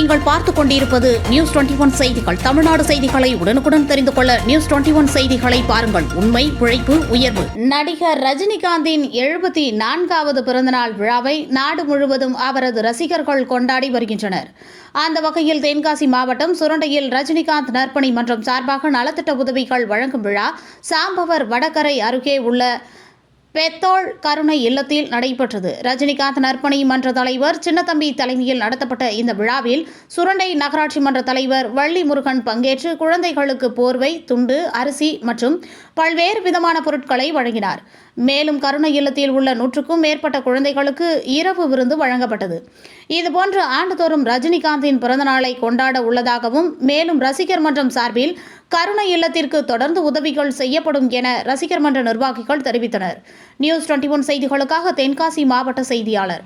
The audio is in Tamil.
நீங்கள் பார்த்துக் கொண்டிருப்பது நியூஸ் 21 செய்திகள். தமிழ்நாடு செய்திகளை உடனுக்குடன் தெரிந்து கொள்ள நியூஸ் 21 செய்திகளை பாருங்கள். உண்மை, உழைப்பு, உயர்வு. நடிகர் ரஜினிகாந்தின் 74வது பிறந்தநாள் விழாவை நாடு முழுவதும் அவரது ரசிகர்கள் கொண்டாடி வருகின்றனர். அந்த வகையில் தென்காசி மாவட்டம் சுரண்டையில் ரஜினிகாந்த் நற்பணி மன்றம் சார்பாக நலத்திட்ட உதவிகள் வழங்கும் விழா சாம்பவர் வடகரை அருகே உள்ள பெத்தோள் கருணை இல்லத்தில் நடைபெற்றது. ரஜினிகாந்த் நற்பணி மன்ற தலைவர் சின்னத்தம்பி தலைமையில் நடத்தப்பட்ட இந்த விழாவில் சுரண்டை நகராட்சி மன்ற தலைவர் வள்ளி முருகன் பங்கேற்று குழந்தைகளுக்கு போர்வை, துண்டு, அரிசி மற்றும் பல்வேறு விதமான பொருட்களை வழங்கினார். மேலும் கருணை இல்லத்தில் உள்ள 100க்கும் மேற்பட்ட குழந்தைகளுக்கு இரவு விருந்து வழங்கப்பட்டது. இதுபோன்று ஆண்டுதோறும் ரஜினிகாந்தின் பிறந்தநாளை கொண்டாட உள்ளதாகவும், மேலும் ரசிகர் மன்றம் சார்பில் கருணை இல்லத்திற்கு தொடர்ந்து உதவிகள் செய்யப்படும் என ரசிகர் மன்ற நிர்வாகிகள் தெரிவித்தனர். நியூஸ் 21 செய்திகளுக்காக தென்காசி மாவட்ட செய்தியாளர்.